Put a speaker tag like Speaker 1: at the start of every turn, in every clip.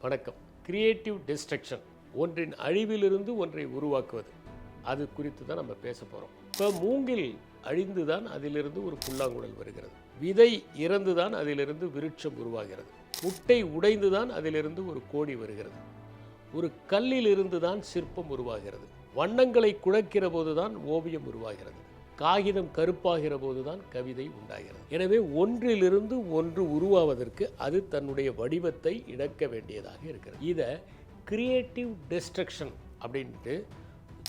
Speaker 1: வணக்கம். Creative destruction, ஒன்றின் அழிவிலிருந்து ஒன்றை உருவாக்குவது, அது குறித்து தான் நம்ம பேச போகிறோம். இப்போ மூங்கில் அழிந்து தான் அதிலிருந்து ஒரு புல்லாங்குழல் வருகிறது. விதை இறந்து தான் அதிலிருந்து விருட்சம் உருவாகிறது. முட்டை உடைந்து தான் அதிலிருந்து ஒரு கோழி வருகிறது. ஒரு கல்லிலிருந்து தான் சிற்பம் உருவாகிறது. வண்ணங்களை குழைக்கிற போது தான் ஓவியம் உருவாகிறது. காகிதம் கருப்பாகிற போதுதான் கவிதை உண்டாகிறது. எனவே ஒன்றிலிருந்து ஒன்று உருவாவதற்கு அது தன்னுடைய வடிவத்தை இழக்க வேண்டியதாக இருக்கிறது. இதை கிரியேட்டிவ் டிஸ்ட்ரக்ஷன் அப்படின்ட்டு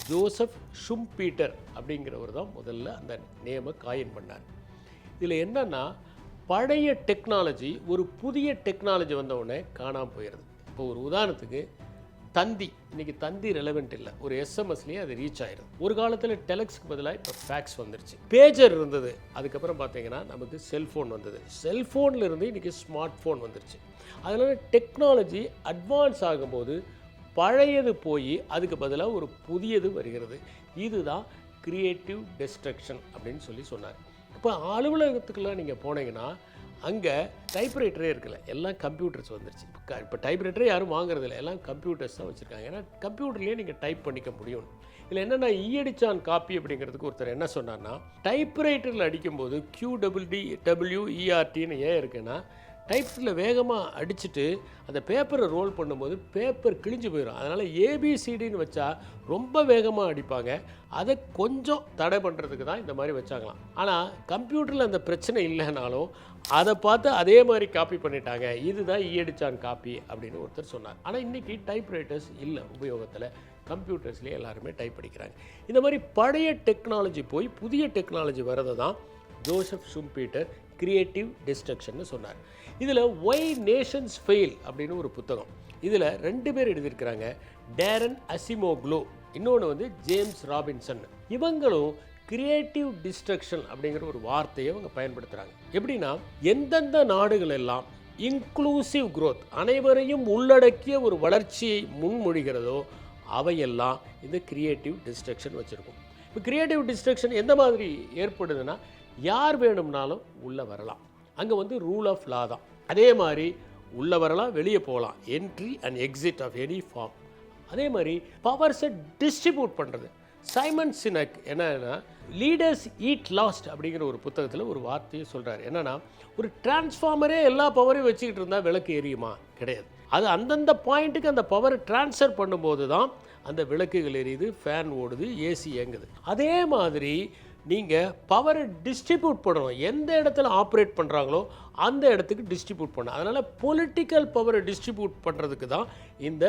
Speaker 1: ஜோசப் ஷும்பீட்டர் அப்படிங்கிறவர் தான் முதல்ல அந்த நேமை காயின் பண்ணார். இதில் என்னன்னா, பழைய டெக்னாலஜி ஒரு புதிய டெக்னாலஜி வந்தவுடனே காணாமல் போயிடுது. இப்போ ஒரு உதாரணத்துக்கு தந்தி, இன்றைக்கி தந்தி ரெலவெண்ட் இல்லை, ஒரு எஸ்எம்எஸ்லேயே அது ரீச் ஆகிடும். ஒரு காலத்தில் டெலக்ஸ்க்கு பதிலாக இப்போ ஃபேக்ஸ் வந்துருச்சு. பேஜர் இருந்தது, அதுக்கப்புறம் பார்த்தீங்கன்னா நமக்கு செல்ஃபோன் வந்தது. செல்ஃபோனில் இருந்து இன்றைக்கி ஸ்மார்ட் ஃபோன் வந்துருச்சு. அதனால் டெக்னாலஜி அட்வான்ஸ் ஆகும்போது பழையது போய் அதுக்கு பதிலாக ஒரு புதியது வருகிறது. இதுதான் கிரியேட்டிவ் டிஸ்ட்ரக்ஷன் அப்படின்னு சொல்லி சொன்னார். இப்போ அலுவலகத்துக்கெல்லாம் நீங்கள் போனீங்கன்னா அங்கே டைப்ரைட்டரே இருக்குல்ல, எல்லாம் கம்ப்யூட்டர்ஸ் வந்துருச்சு. இப்போ டைப்ரைட்டரே யாரும் வாங்குறதில்ல, எல்லாம் கம்ப்யூட்டர்ஸ் தான் வச்சுருக்காங்க. ஏன்னா கம்ப்யூட்டர்லேயே நீங்கள் டைப் பண்ணிக்க முடியும். இல்லை என்னென்னா, ஈயடிச்சான் காப்பி அப்படிங்கிறதுக்கு ஒருத்தர் என்ன சொன்னார்னா, டைப்ரைட்டரில் அடிக்கும்போது QWERTன்னு ஏன் இருக்குன்னா, டைப்ரைட்டரில் வேகமாக அடிச்சுட்டு அந்த பேப்பரை ரோல் பண்ணும்போது பேப்பர் கிழிஞ்சு போயிடும். அதனால் ABCDன்னு வச்சா ரொம்ப வேகமாக அடிப்பாங்க. அதை கொஞ்சம் தடை பண்ணுறதுக்கு தான் இந்த மாதிரி வச்சாங்களாம். ஆனால் கம்ப்யூட்டரில் அந்த பிரச்சனை இல்லைனாலும் அதை பார்த்து அதே மாதிரி காப்பி பண்ணிட்டாங்க. இதுதான் ஈயடிச்சான் காப்பி அப்படின்னு ஒருத்தர் சொன்னார். ஆனால் இன்றைக்கி டைப்ரைட்டர்ஸ் இல்லை உபயோகத்தில், கம்ப்யூட்டர்ஸ்லேயே எல்லாருமே டைப் படிக்கிறாங்க. இந்த மாதிரி பழைய டெக்னாலஜி போய் புதிய டெக்னாலஜி வரதை தான் ஜோசப் ஷும்பீட்டர் கிரியேட்டிவ் டிஸ்ட்ரக்ஷன் சொன்னார். இதில் ஒய் நேஷன்ஸ் ஃபெயில் அப்படின்னு ஒரு புத்தகம், இதில் 2 பேர் எழுதியிருக்கிறாங்க. டேரன் அசிமோக்லோ, இன்னொன்று வந்து ஜேம்ஸ் ராபின்சன். இவங்களும் கிரியேட்டிவ் டிஸ்ட்ரக்ஷன் அப்படிங்கிற ஒரு வார்த்தையை அவங்க பயன்படுத்துகிறாங்க. எப்படின்னா, எந்தெந்த நாடுகள் எல்லாம் இன்க்ளூசிவ் growth, அனைவரையும் உள்ளடக்கிய ஒரு வளர்ச்சியை முன்மொழிகிறதோ அவையெல்லாம் இந்த கிரியேட்டிவ் டிஸ்ட்ரக்ஷன் வச்சுருக்கும். இப்போ கிரியேட்டிவ் டிஸ்ட்ரக்ஷன் எந்த மாதிரி ஏற்படுதுன்னா, யார் வேணும்னாலும் உள்ளே வரலாம். அங்கே வந்து ரூல் ஆஃப் லா தான். அதே மாதிரி உள்ளே வரலாம், வெளியே போகலாம், entry and exit of any form. அதே மாதிரி பவர்ஸை டிஸ்ட்ரிபியூட் பண்ணுறது. சைமன் சினக் என்னன்னா, லீடர்ஸ் ஈட் லாஸ்ட் அப்படிங்கிற ஒரு புத்தகத்தில் ஒரு வார்த்தையை சொல்கிறார். என்னென்னா, ஒரு டிரான்ஸ்ஃபார்மரே எல்லா பவரையும் வச்சுக்கிட்டு இருந்தால் விளக்கு எரியுமா? கிடையாது. அது அந்தந்த பாயிண்ட்டுக்கு அந்த பவரை டிரான்ஸ்ஃபர் பண்ணும்போது தான் அந்த விளக்குகள் எரியுது, ஃபேன் ஓடுது, ஏசி இயங்குது. அதே மாதிரி நீங்கள் பவரை டிஸ்ட்ரிபியூட் பண்ணணும். எந்த இடத்துல ஆப்ரேட் பண்ணுறாங்களோ அந்த இடத்துக்கு டிஸ்ட்ரிபியூட் பண்ணணும். அதனால் பொலிட்டிக்கல் பவரை டிஸ்ட்ரிபியூட் பண்ணுறதுக்கு தான் இந்த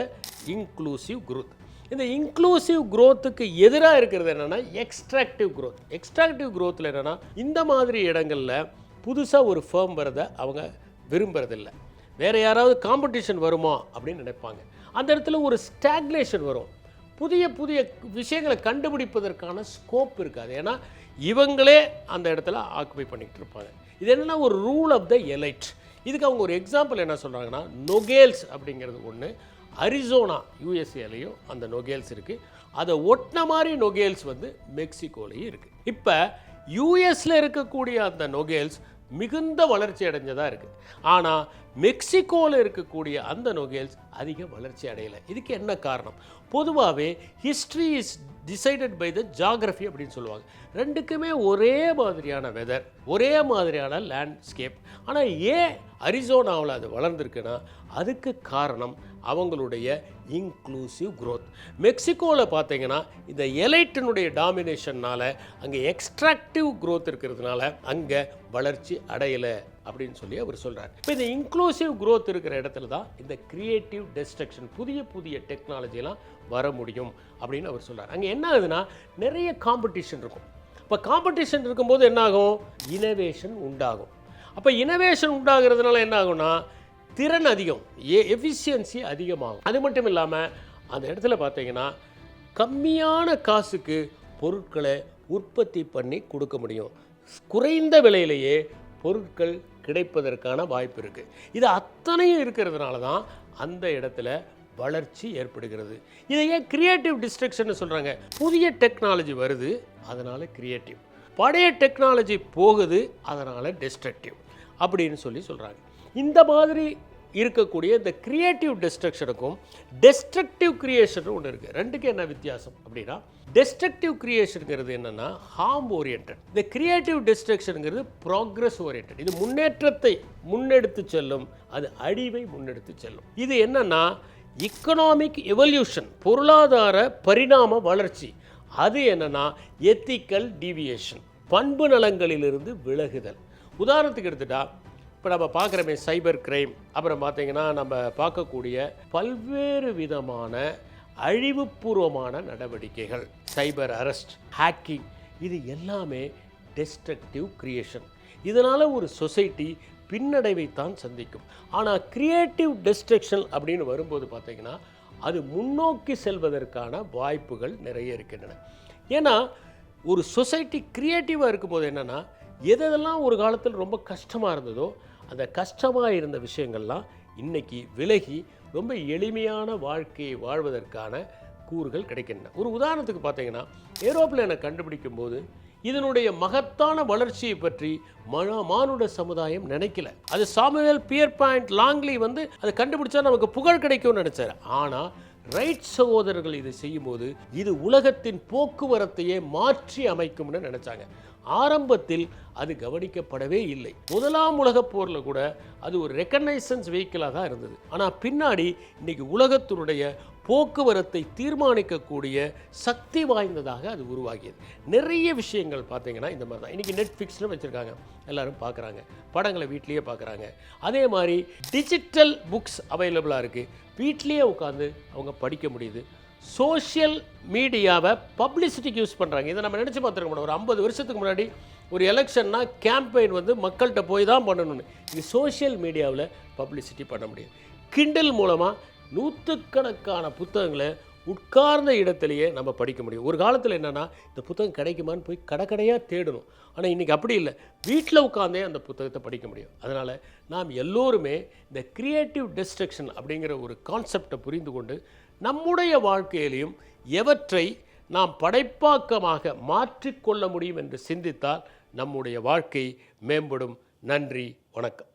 Speaker 1: இன்க்ளூசிவ் growth. இந்த இன்க்ளூசிவ் growthக்கு எதிராக இருக்கிறது என்னென்னா எக்ஸ்ட்ராக்டிவ் growth. எக்ஸ்ட்ராக்டிவ் growthல என்னென்னா, இந்த மாதிரி இடங்களில் புதுசாக ஒரு ஃபேம் வரதை அவங்க விரும்புறதில்லை. வேறு யாராவது காம்படிஷன் வருமா அப்படின்னு நினைப்பாங்க. அந்த இடத்துல ஒரு ஸ்டாக்னேஷன் வரும். புதிய புதிய விஷயங்களை கண்டுபிடிப்பதற்கான ஸ்கோப் இருக்காது. ஏன்னா இவங்களே அந்த இடத்துல ஆக்குபை பண்ணிக்கிட்டு இருப்பாங்க. இது என்னென்னா ஒரு ரூல் ஆஃப் த எலைட். இதுக்கு அவங்க ஒரு எக்ஸாம்பிள் என்ன சொல்கிறாங்கன்னா, நொகேல்ஸ் அப்படிங்கிறது ஒன்று. அரிசோனா யூஎஸ்ஏலையும் அந்த நொகேல்ஸ் இருக்குது. அதை ஒட்டின மாதிரி நொகேல்ஸ் வந்து மெக்சிகோலையும் இருக்குது. இப்போ யூஎஸில் இருக்கக்கூடிய அந்த நொகேல்ஸ் மிகுந்த வளர்ச்சி அடைஞ்சதாக இருக்குது. ஆனால் மெக்சிகோவில் இருக்கக்கூடிய அந்த நொகேல்ஸ் அதிக வளர்ச்சி அடையலை. இதுக்கு என்ன காரணம்? பொதுவாகவே history is decided by the geography அப்படின்னு சொல்லுவாங்க. ரெண்டுக்குமே ஒரே மாதிரியான வெதர், ஒரே மாதிரியான லேண்ட்ஸ்கேப். ஆனால் ஏன் அரிசோனாவில் அது வளர்ந்துருக்குன்னா, அதுக்கு காரணம் அவங்களுடைய இன்க்ளூசிவ் growth. மெக்சிகோவில் பார்த்தீங்கன்னா இந்த எலைட்டினுடைய டாமினேஷன்னால் அங்கே எக்ஸ்ட்ராக்டிவ் growth இருக்கிறதுனால அங்கே வளர்ச்சி அடையலை அப்படின்னு சொல்லி அவர் சொல்கிறார். இப்போ இந்த இன்க்ளூசிவ் growth இருக்கிற இடத்துல தான் இந்த கிரியேட்டிவ் டிஸ்ட்ரக்ஷன், புதிய புதிய டெக்னாலஜிலாம் வர முடியும் அப்படின்னு அவர் சொல்கிறார். அங்கே என்ன ஆகுதுன்னா, நிறைய காம்படிஷன் இருக்கும். இப்போ காம்படிஷன் இருக்கும்போது என்ன ஆகும்? இனோவேஷன் உண்டாகும். அப்போ இனோவேஷன் உண்டாகிறதுனால என்ன ஆகும்னா, திறன் அதிகம், எஃபிஷியன்சி அதிகமாகும். அது மட்டும் இல்லாமல் அந்த இடத்துல பார்த்தீங்கன்னா கம்மியான காசுக்கு பொருட்களை உற்பத்தி பண்ணி கொடுக்க முடியும். குறைந்த விலையிலேயே பொருட்கள் கிடைப்பதற்கான வாய்ப்பு இருக்குது. இது அத்தனையும் இருக்கிறதுனால தான் அந்த இடத்துல வளர்ச்சி ஏற்படுகிறது. இதை ஏன் கிரியேட்டிவ் டிஸ்ட்ரக்ஷன் சொல்கிறாங்க? புதிய டெக்னாலஜி வருது, அதனால் கிரியேட்டிவ். பழைய டெக்னாலஜி போகுது, அதனால் டிஸ்ட்ரக்டிவ் அப்படின்னு சொல்லி சொல்கிறாங்க. இந்த மாதிரி இருக்கக்கூடிய இந்த கிரியேட்டிவ் டிஸ்ட்ரக்ஷனுக்கும் டெஸ்ட்ரக்டிவ் கிரியேஷனும் ஒன்று இருக்குது. ரெண்டுக்கு என்ன வித்தியாசம் அப்படின்னா, டெஸ்ட்ரக்டிவ் கிரியேஷனுங்கிறது என்னென்னா ஹார்ம் ஓரியன்ட், இந்த கிரியேட்டிவ் டிஸ்ட்ரக்ஷனுங்கிறது ப்ராக்ரஸ் ஓரியன்ட். இது முன்னேற்றத்தை முன்னெடுத்து செல்லும், அது அழிவை முன்னெடுத்து செல்லும். இது என்னென்னா எக்கனாமிக் எவல்யூஷன், பொருளாதார பரிணாம வளர்ச்சி. அது என்னென்னா எத்திக்கல் டீவியேஷன், பண்பு நலங்களிலிருந்து விலகுதல். உதாரணத்துக்கு எடுத்துட்டா இப்போ நம்ம பார்க்குறமே சைபர் கிரைம், அப்புறம் பார்த்தீங்கன்னா நம்ம பார்க்கக்கூடிய பல்வேறு விதமான அழிவுபூர்வமான நடவடிக்கைகள், சைபர் அரெஸ்ட், ஹேக்கிங், இது எல்லாமே டெஸ்ட்ரக்டிவ் கிரியேஷன். இதனால் ஒரு சொசைட்டி பின்னடைவைத்தான் சந்திக்கும். ஆனால் கிரியேட்டிவ் டெஸ்ட்ரக்ஷன் அப்படின்னு வரும்போது பார்த்தீங்கன்னா அது முன்னோக்கி செல்வதற்கான வாய்ப்புகள் நிறைய இருக்கின்றன. ஏன்னா ஒரு சொசைட்டி கிரியேட்டிவாக இருக்கும்போது என்னென்னா, எதெல்லாம் ஒரு காலத்தில் ரொம்ப கஷ்டமாக இருந்ததோ அந்த கஷ்டமாக இருந்த விஷயங்கள்லாம் இன்றைக்கி விலகி ரொம்ப எளிமையான வாழ்க்கையை வாழ்வதற்கான கூறுகள் கிடைக்கின்றன. ஒரு உதாரணத்துக்கு பார்த்தீங்கன்னா, ஏரோப்ளேனை கண்டுபிடிக்கும் போது இதனுடைய மகத்தான வளர்ச்சியை பற்றி மானுட சமுதாயம் நினைக்கல. அது சாமுவேல் பியர்பாயிண்ட் லாங்லி அதை கண்டுபிடிச்சா நமக்கு புகழ் கிடைக்கும்னு நினைச்சார். ஆனால் ரைட் சகோதரர்கள் இதை செய்யும்போது இது உலகத்தின் போக்குவரத்தையே மாற்றி அமைக்கும்னு நினைச்சாங்க. ஆரம்பத்தில் அது கவனிக்கப்படவே இல்லை. முதலாம் உலகப் போரில் கூட அது ஒரு ரெக்கக்னைசன்ஸ் வெஹிக்கிளாக தான் இருந்தது. ஆனால் பின்னாடி இன்னைக்கு உலகத்தினுடைய போக்குவரத்தை தீர்மானிக்கக்கூடிய சக்தி வாய்ந்ததாக அது உருவாகியது. நிறைய விஷயங்கள் பார்த்தீங்கன்னா இந்த மாதிரி தான். இன்றைக்கி நெட்ஃப்ளிக்ஸில் வச்சுருக்காங்க, எல்லோரும் பார்க்குறாங்க, படங்களை வீட்லேயே பார்க்குறாங்க. அதே மாதிரி டிஜிட்டல் புக்ஸ் அவைலபிளாக இருக்குது, வீட்லேயே உட்காந்து அவங்க படிக்க முடியுது. சோஷியல் மீடியாவை பப்ளிசிட்டிக்கு யூஸ் பண்ணுறாங்க. இதை நம்ம நினச்சி பார்த்துருக்க மாட்டோம். ஒரு 50 வருஷத்துக்கு முன்னாடி ஒரு எலெக்ஷன்னா கேம்பெயின் மக்கள்கிட்ட போய் தான் பண்ணணும்னு. இது சோஷியல் மீடியாவில் பப்ளிசிட்டி பண்ண முடியும். கிண்டல் மூலமாக நூற்றுக்கணக்கான புத்தகங்களை உட்கார்ந்த இடத்துலையே நம்ம படிக்க முடியும். ஒரு காலத்தில் என்னென்னா இந்த புத்தகம் கிடைக்குமான்னு போய் கடையாக தேடணும். ஆனால் இன்றைக்கி அப்படி இல்லை, வீட்டில் உட்காந்தே அந்த புத்தகத்தை படிக்க முடியும். அதனால் நாம் எல்லோருமே இந்த கிரியேட்டிவ் டிஸ்ட்ரக்ஷன் அப்படிங்கிற ஒரு கான்செப்டை புரிந்து கொண்டு நம்முடைய வாழ்க்கையிலையும் எவற்றை நாம் படைப்பாக்கமாக மாற்றிக்கொள்ள முடியும் என்று சிந்தித்தால் நம்முடைய வாழ்க்கை மேம்படும். நன்றி, வணக்கம்.